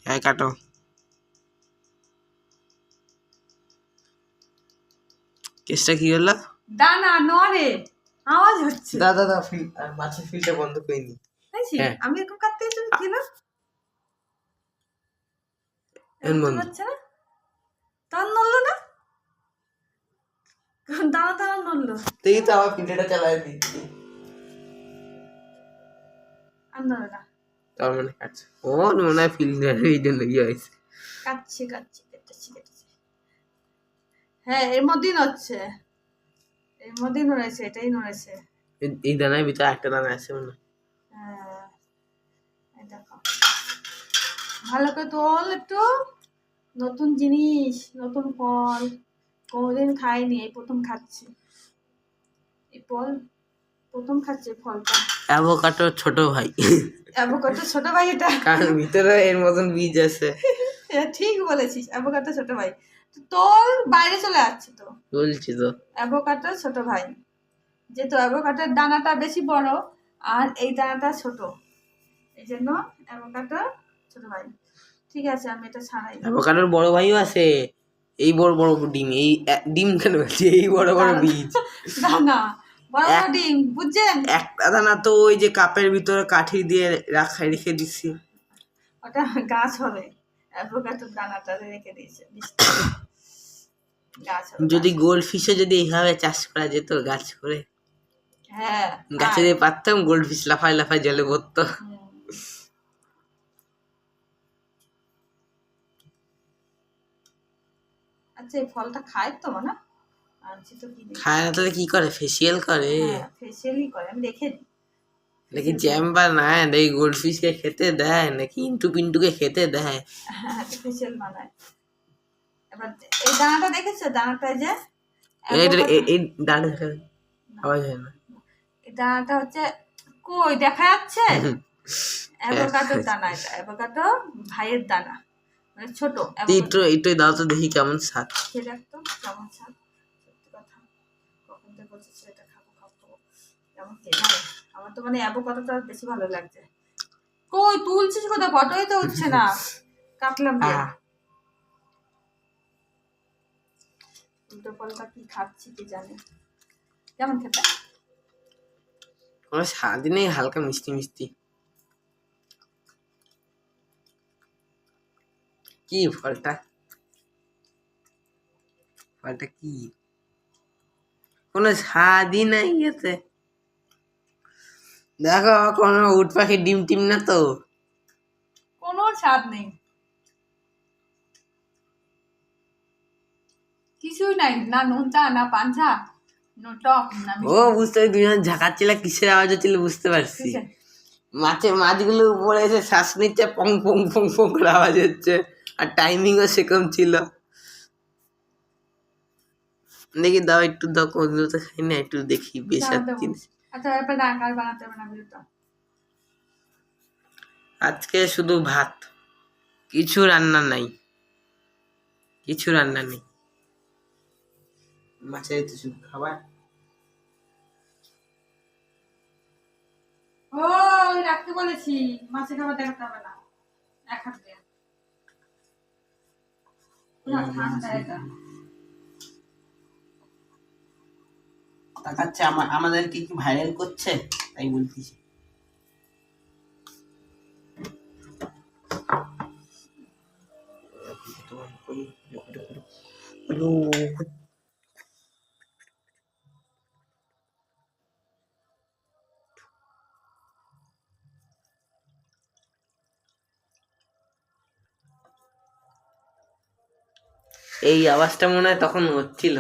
হ্যাঁ কাটো। কেসটা কি হলো? দানা নড়ে, আওয়াজ হচ্ছে। দাদা ফিল আর মাছের ফিলটা বন্ধ করে নি। হ্যাঁ আমি এরকম কাটতে তুমি কি না এরকম হচ্ছে না, তার নড়লো না, দানা দানা নড়লো। তুই তো আমার ফিল্টারটা চালাই দিচ্ছি। আর নড়ে না। তার মানে কাটছে। ও মনে হয় ফিল্টার এই জন্য ইয়ে হয়েছে। কাটছে কেটেছে। হ্যাঁ এর মধ্যেই নড়ছে, এর মধ্যেই নড়েছে, এটাই নড়েছে। এই দানার ভিতরে একটা দানা আছে মনে হয়। হ্যাঁ এই দেখো, ভালো করে তোল একটু। নতুন জিনিস, নতুন ফল, কোনোদিন খাইনি, এই প্রথম খাচ্ছি। এই ফল প্রথম খাচ্ছি, ফলটা অ্যাভোকাডোর ছোট ভাই। অ্যাভোকাডো ছোট ভাই এটা, কারণ ভিতরে এর মতন বীজ আছে। ঠিক বলেছিস, অ্যাভোকাডো ছোট ভাই। তোর বাইরে চলে যাচ্ছে তো, বলছি তো অ্যাভোকাডো ছোট ভাই, যেহেতু অ্যাভোকাডোর দানাটা বেশি বড় আর এই দানাটা ছোট, এই জন্য অ্যাভোকাডো ছোট ভাই। ঠিক আছে আমি এটা ছাড়াই। অ্যাভোকাডোর বড় ভাইও আছে, এই বড় বড় ডিম, এই ডিম কেন বলছি, এই বড় বড় বীজ। দানা বড় বড় ডিম, বুঝছেন? একটা দানা তো ওই যে কাপের ভিতরে কাঠি দিয়ে রেখে দিচ্ছি। ওটা গাছ হবে, অ্যাভোকাডোর দানাটা রেখে দিয়েছে, গাছ হবে। যদি গোল্ড ফিশে যদি এইভাবে চাষ করা যেত গাছ করে, হ্যাঁ গাছে দিয়ে পারতাম, গোল্ড ফিশ লাফায় লাফায় জলে পড়তো। আচ্ছা এই ফলটা খায় তো না? আনছি তো কি খায় না তাহলে কি করে? ফেসিয়াল করে। ফেসিয়ালই করে, আমি দেখে দিই। নাকি জ্যাম বানায়, নাকি গোল্ড ফিশকে খেতে দেয়, নাকি ইন্টু পিন্টুকে খেতে দেয়। হ্যাঁ ফেসিয়াল বানায়। এবার এই দানাটা দেখেছো, দানাটা যে এই দাঁড়ে আওয়াজ হয় না। এই দানাটা হচ্ছে, কই দেখা যাচ্ছে? অ্যাভোকাডোর দানা, এটা অ্যাভোকাডো ভাইয়ের দানা, মানে ছোট। একটু দাও তো দেখি কেমন স্বাদ। খেয়ে দেখতো কেমন স্বাদ, সত্যি কথা। কখন থেকে বলছিস এটা খাবো কেমন খেয়ে যাবে। আমার তো মানে অ্যাভোকাডোটা বেশি ভালো লাগছে। কই তুলছিস কোথায়? ফটোই তো হচ্ছে না, কাটলাম যে। উল্টো পাল্টা কি খাচ্ছি কি জানি, কেমন খেতে? সারাদিনে হালকা মিষ্টি মিষ্টি। কি ফলটা কি কোনো স্বাদই নাই এতে। দেখো কোনো উট পাখির ডিম টিম না তো, কোনো স্বাদ নেই, কিছুই নাই, না নোনতা না পাঞ্চা, নো টক না ও বুঝতে পারি দুজন ঝাঁকাচ্ছিল, কিসের আওয়াজ হচ্ছিল বুঝতে পারছি। মাছগুলো উপরে এসে শ্বাস নিচ্ছে, পং পং পং পং করে আওয়াজ হচ্ছে, আর টাইমিংও সেরকম ছিল। দেখি দাও একটু দাও, কোনগুলো তো খাই না, একটু দেখি বেশার জিনিস। আচ্ছা এরপর ডাকার বানাতে হবে না ভিডিওটা। আজকে শুধু ভাত, কিছু রান্না নাই, মাছের তো শুধু খাবার। ও রাখতে বলেছি, মাছের খাবার দেখাতে হবে না, এক হাত দিয়ে। ঠান্ডা এটা তাকাচ্ছে আমাদেরকে কি ভাইরাল করছে তাই বলতেছি। এই আওয়াজটা মনে হয় তখন হচ্ছিল।